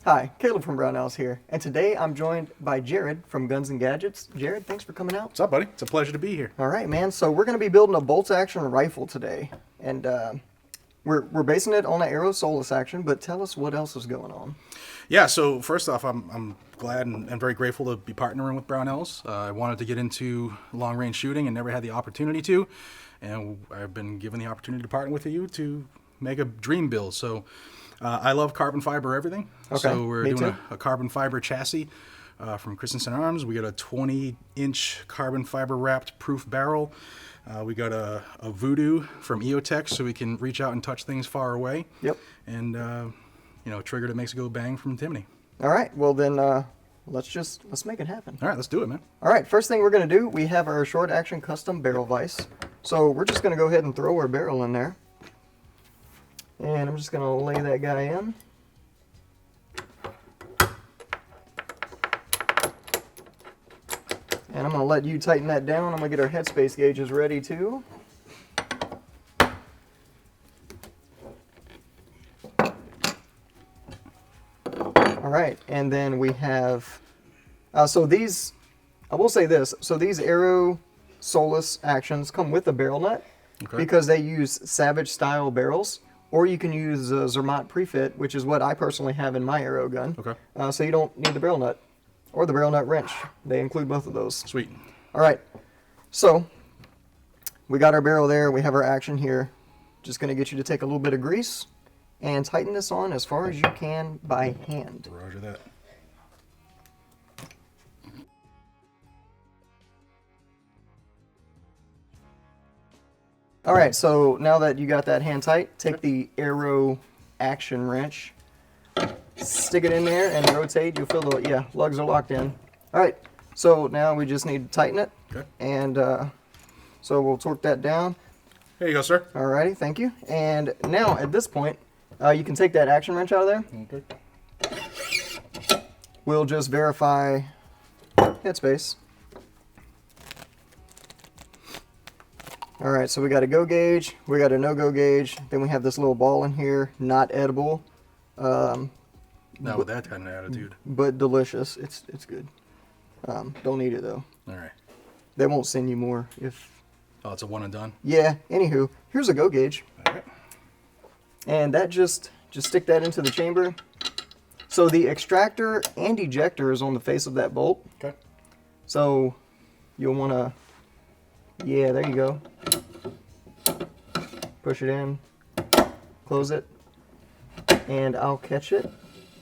Hi, Caleb from Brownells here, and today I'm joined by Jared from Guns and Gadgets. Jared, thanks for coming out. What's up, buddy? It's a pleasure to be here. All right, man. So we're going to be building a bolt-action rifle today, and we're basing it on an Aero Solus Action. But tell us what else is going on. Yeah, so first off, I'm glad and very grateful to be partnering with Brownells. I wanted to get into long-range shooting and never had the opportunity to, and I've been given the opportunity to partner with you to make a dream build. So I love carbon fiber everything. Okay, so we're me doing too. a carbon fiber chassis from Christensen Arms. We got a 20-inch carbon fiber wrapped proof barrel. We got a Vudu from EOTech, so we can reach out and touch things far away. Yep. And a trigger that makes it go bang from Timney. All right. Well then, let's make it happen. All right, let's do it, man. All right. First thing we're going to do, we have our short action custom barrel vise. So we're just going to go ahead and throw our barrel in there. And I'm just going to lay that guy in. And I'm going to let you tighten that down. I'm going to get our headspace gauges ready too. All right, and then we have, so these, I will say this, so these Aero Solus Actions come with a barrel nut because they use Savage style barrels. Or you can use Zermatt prefit, which is what I personally have in my Aero gun. Okay. So you don't need the barrel nut or the barrel nut wrench. They include both of those. Sweet. All right. So we got our barrel there. We have our action here. Just going to get you to take a little bit of grease and tighten this on as far as you can by hand. Roger that. All right, so now that you got that hand tight, take the Aero action wrench, stick it in there and rotate. You'll feel the, lugs are locked in. All right, so now we just need to tighten it. Okay. And so we'll torque that down. Here you go, sir. All righty, thank you. And now at this point, you can take that action wrench out of there. Okay. We'll just verify headspace. All right, so we got a go gauge, we got a no-go gauge, then we have this little ball in here, not edible. Not with that kind of attitude. But delicious. It's good. Don't eat it though. All right. They won't send you more if. Oh, it's a one and done. Yeah. Anywho, here's a go gauge, All right. and that just stick that into the chamber. So the extractor and ejector is on the face of that bolt. Okay. So you'll want to. Yeah, there you go. Push it in, close it, and I'll catch it.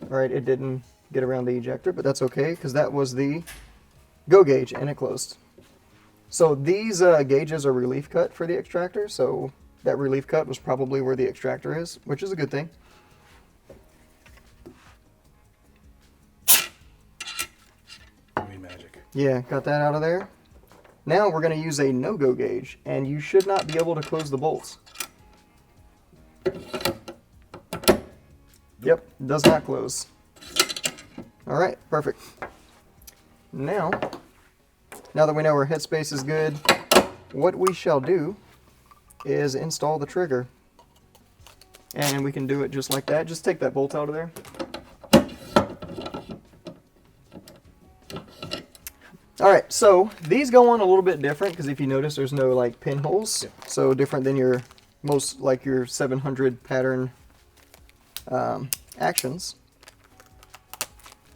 All right, it didn't get around the ejector, but that's okay because that was the go gauge and it closed. So these gauges are relief cut for the extractor, so that relief cut was probably where the extractor is, which is a good thing. Movie magic. Yeah, got that out of there. Now we're going to use a no-go gauge, and you should not be able to close the bolts. Yep, does not close. All right, perfect. Now that we know our headspace is good, what we shall do is install the trigger. And we can do it just like that. Just take that bolt out of there. All right, so these go on a little bit different because if you notice, there's no like pinholes. Yeah. So different than your your 700 pattern actions.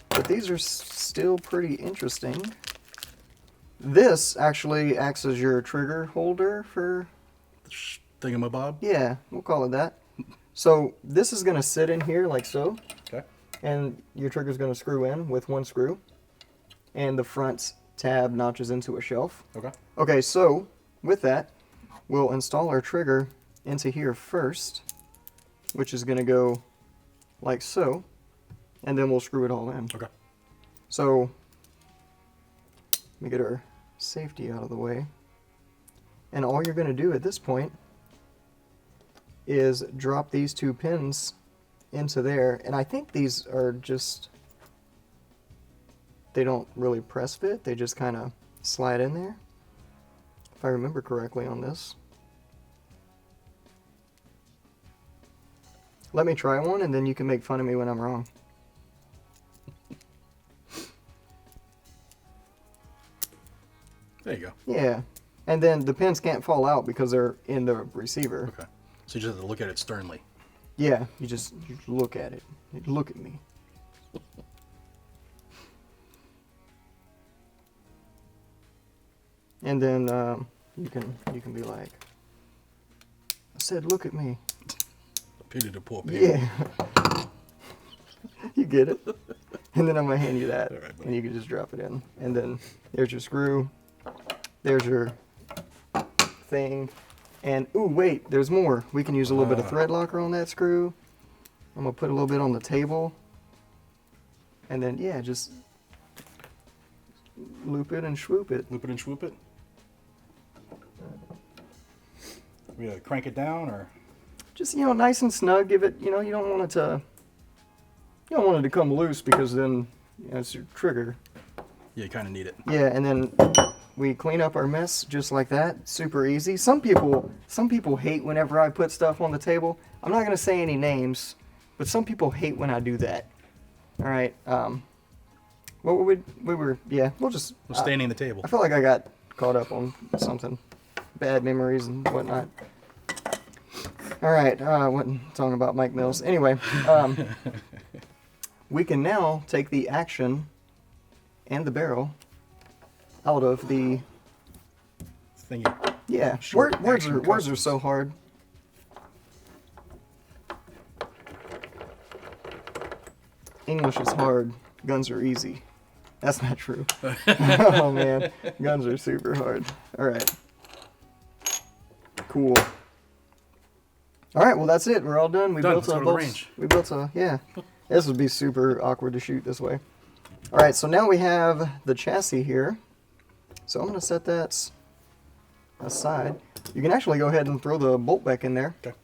But these are still pretty interesting. This actually acts as your trigger holder for. Thingamabob. Yeah, we'll call it that. So this is going to sit in here like so. Okay. And your trigger's going to screw in with one screw. And the front tab notches into a shelf. Okay. Okay, so with that, we'll install our trigger into here first, which is going to go like so, and then we'll screw it all in. Okay. So let me get our safety out of the way. And all you're going to do at this point is drop these two pins into there. And I think these are just, they don't really press fit. They just kind of slide in there, if I remember correctly on this. Let me try one and then you can make fun of me when I'm wrong. There you go. Yeah. And then the pins can't fall out because they're in the receiver. Okay. So you just have to look at it sternly. Yeah, you look at it. You look at me. And then you can be like, I said, look at me. Pity to poor people. Yeah. You get it. And then I'm gonna hand you that, All right, buddy. and you can just drop it in. And then there's your screw. There's your thing. And ooh, wait, there's more. We can use a little bit of thread locker on that screw. I'm gonna put a little bit on the table. And then yeah, just loop it and swoop it. Loop it and swoop it. We gotta crank it down, or Just nice and snug. Give it. You don't want it to. You don't want it to come loose because then it's your trigger. yeah, you kind of need it. Yeah, and then we clean up our mess just like that. Super easy. Some people hate whenever I put stuff on the table. I'm not gonna say any names, but some people hate when I do that. All right. What were we? Yeah. We'll just. We're staining the table. I feel like I got caught up on something, bad memories and whatnot. All right. Wasn't talking about Mike Mills. Anyway, we can now take the action and the barrel out of the. Thingy. Yeah. Short Words action are customs. so hard. English is hard. Guns are easy. That's not true. Oh man, guns are super hard. All right. Cool. All right, well that's it. We're all done. We Done. built Let's a go to the bolt- range. We built a yeah. This would be super awkward to shoot this way. All right, so now we have the chassis here. So I'm gonna set that aside. You can actually go ahead and throw the bolt back in there. Okay.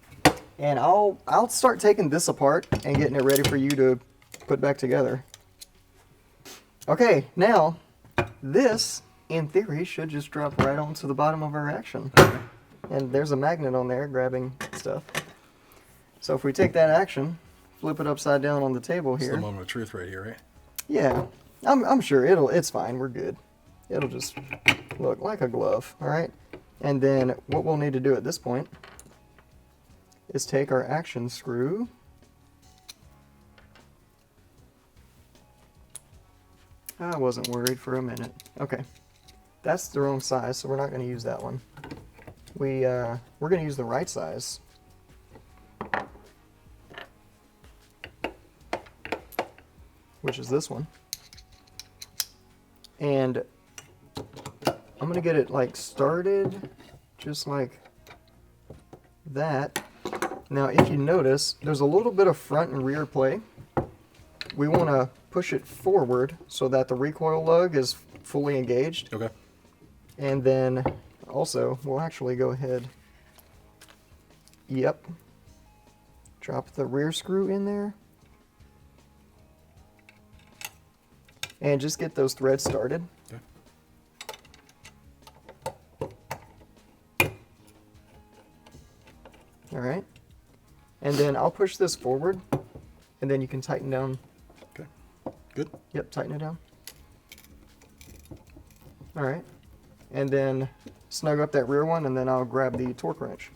And I'll start taking this apart and getting it ready for you to put back together. Okay, now this in theory should just drop right onto the bottom of our action. Okay. And there's a magnet on there grabbing stuff. So if we take that action, flip it upside down on the table It's here. the moment of truth right here, right? Yeah, I'm sure it's fine. We're good. It'll just look like a glove. All right. And then what we'll need to do at this point is take our action screw. I wasn't worried for a minute. Okay. That's the wrong size, so we're not going to use that one. We're going to use the right size. Which is this one. And I'm going to get it like started just like that. Now if you notice, there's a little bit of front and rear play. We want to push it forward so that the recoil lug is fully engaged. Okay. And then also, we'll actually go ahead. Yep. Drop the rear screw in there. And just get those threads started. Okay. All right. And then I'll push this forward, and then you can tighten down. Okay. Good. Yep, tighten it down. All right. And then snug up that rear one, and then I'll grab the torque wrench.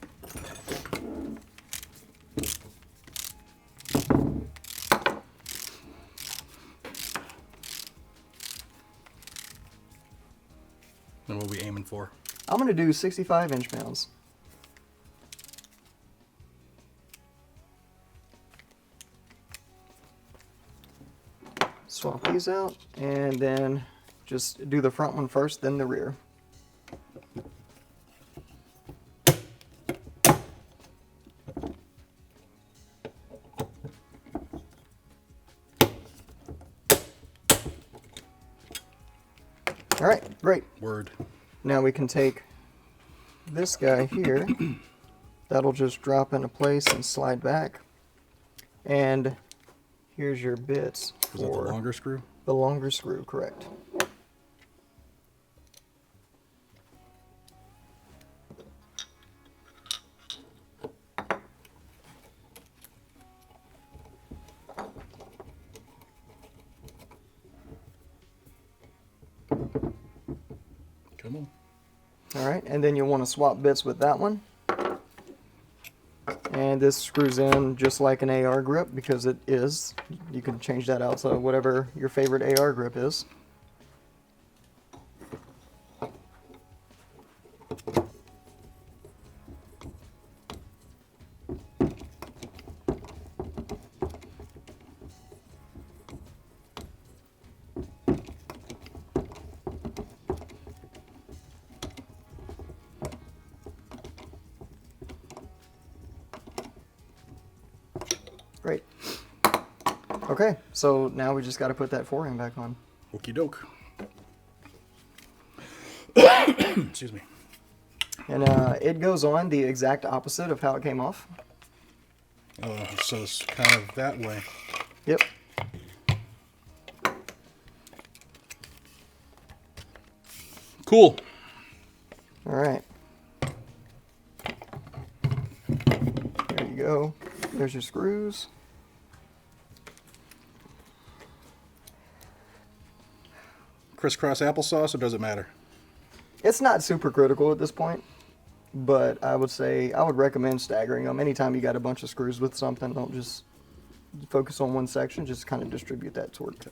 And what are we aiming for? I'm going to do 65 inch-pounds. Swap these out, and then just do the front one first, then the rear. All right, great. Word. Now we can take this guy here. That'll just drop into place and slide back. And here's your bits Was that the longer screw? the longer screw, correct. Come on. All right, and then you'll want to swap bits with that one. And this screws in just like an AR grip because it is. You can change that out to whatever your favorite AR grip is. Great. Okay, so now we just got to put that forehand back on. Okie doke. Excuse me. And it goes on the exact opposite of how it came off. So it's kind of that way. Yep. Cool. All right. There you go. There's your screws. Crisscross applesauce, or does it matter? It's not super critical at this point, but I would say I would recommend staggering them. Anytime you got a bunch of screws with something, don't just focus on one section, just kind of distribute that torque.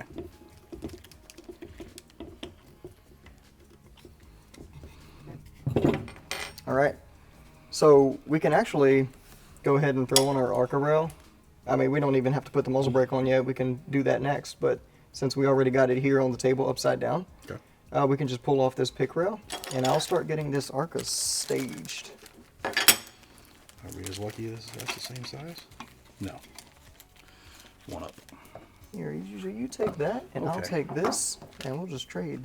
Okay. All right, so we can actually go ahead and throw on our Arca rail. I mean, we don't even have to put the muzzle brake on yet. We can do that next, but since we already got it here on the table upside down, okay, we can just pull off this pick rail, and I'll start getting this Arca staged. Are we as lucky as that's the same size? No. One up. Here, you take that, and okay, I'll take this, and we'll just trade.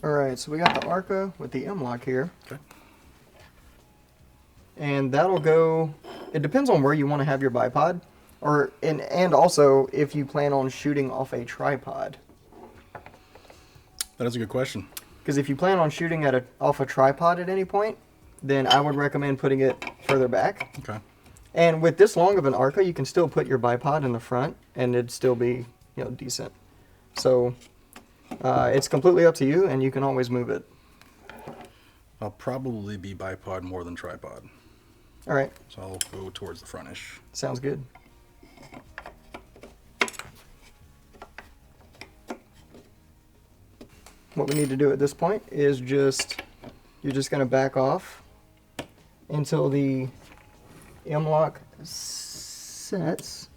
Alright, so we got the Arca with the M-lock here. Okay. And that'll go, it depends on where you want to have your bipod, or and also if you plan on shooting off a tripod. That is a good question. Because if you plan on shooting off a tripod at any point, then I would recommend putting it further back. Okay. And with this long of an Arca, you can still put your bipod in the front, and it'd still be, decent. So it's completely up to you, and you can always move it. I'll probably be bipod more than tripod. All right. So I'll go towards the front-ish. Sounds good. What we need to do at this point is you're just going to back off until the M-lock sets.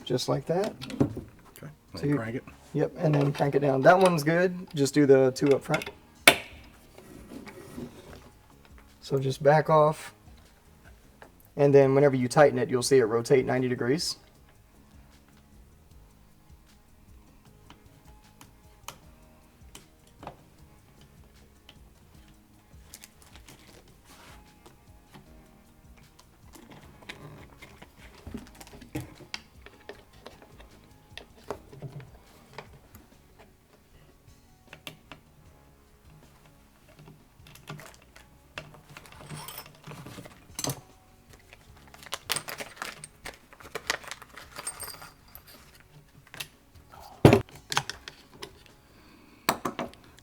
Just like that. Okay, so crank it. Yep, and then crank it down. That one's good. Just do the two up front. So just back off, and then whenever you tighten it, you'll see it rotate 90 degrees.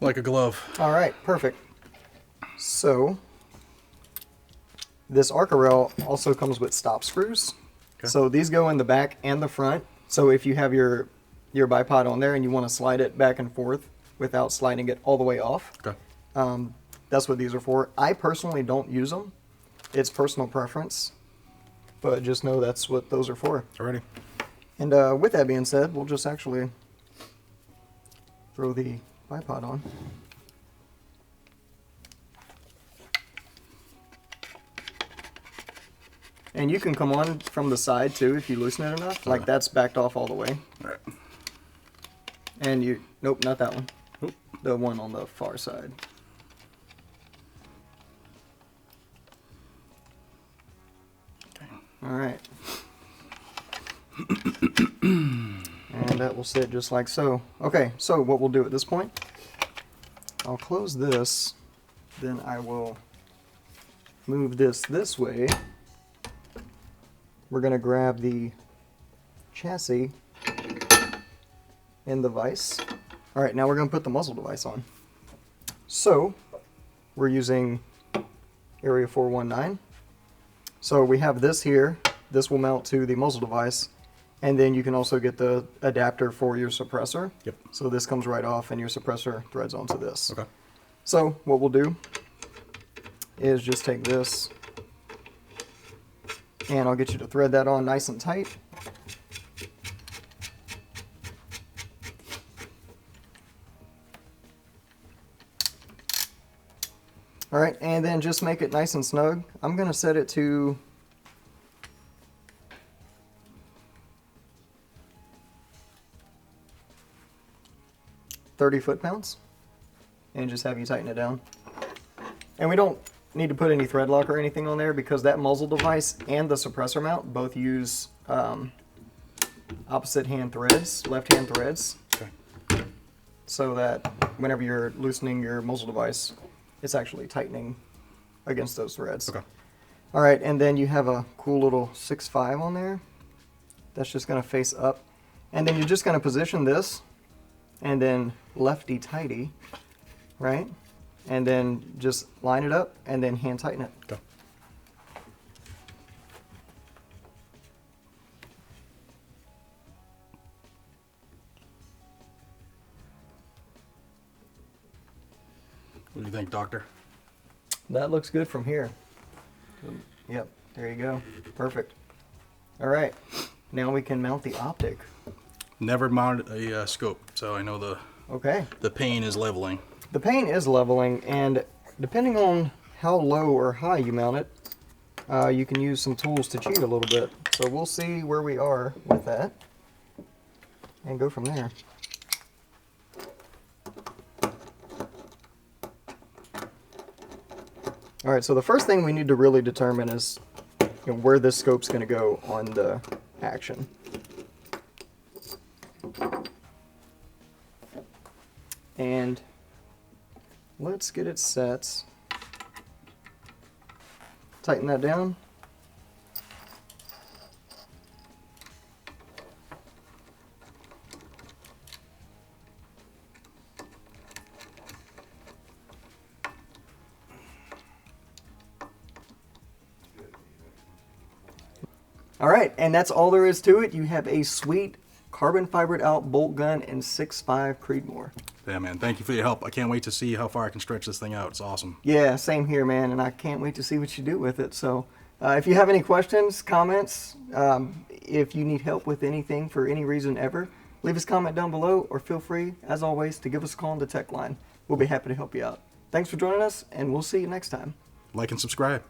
Like a glove. All right, perfect. So this Arca rail also comes with stop screws. Okay. So these go in the back and the front. So if you have your bipod on there and you want to slide it back and forth without sliding it all the way off, Okay. that's what these are for. I personally don't use them. It's personal preference, but just know that's what those are for. Alrighty. And with that being said, we'll just actually throw the bipod on. And you can come on from the side too if you loosen it enough. Like that's backed off all the way. Alright. And you, nope, not that one. Oop. The one on the far side. Okay. Alright. And that will sit just like so. Okay, so what we'll do at this point, I'll close this, then I will move this way. We're going to grab the chassis in the vise. Alright, now we're going to put the muzzle device on. So, we're using Area 419. So we have this here. This will mount to the muzzle device. And then you can also get the adapter for your suppressor. Yep. So this comes right off and your suppressor threads onto this. Okay. So what we'll do is just take this and I'll get you to thread that on nice and tight. Alright, and then just make it nice and snug. I'm going to set it to 30 foot-pounds and just have you tighten it down. And we don't need to put any thread lock or anything on there because that muzzle device and the suppressor mount both use opposite hand threads, left hand threads, Okay. so that whenever you're loosening your muzzle device, it's actually tightening against those threads. Okay. All right, and then you have a cool little 6.5 on there. That's just going to face up. And then you're just going to position this and then lefty tighty, right? And then just line it up and then hand tighten it. Okay. What do you think, Doctor? That looks good from here. Yep, there you go. Perfect. All right, now we can mount the optic. Never mounted a scope, so I know Okay. the pane is leveling. The pane is leveling, and depending on how low or high you mount it, you can use some tools to cheat a little bit. So we'll see where we are with that and go from there. All right, so the first thing we need to really determine is where this scope's going to go on the action. And let's get it set. Tighten that down. All right, and that's all there is to it. You have a sweet carbon fibered out bolt gun and 6.5 Creedmoor. Yeah, man. Thank you for your help. I can't wait to see how far I can stretch this thing out. It's awesome. Yeah, same here, man, and I can't wait to see what you do with it. So if you have any questions, comments, if you need help with anything for any reason ever, leave us a comment down below or feel free, as always, to give us a call on the tech line. We'll be happy to help you out. Thanks for joining us, and we'll see you next time. Like and subscribe.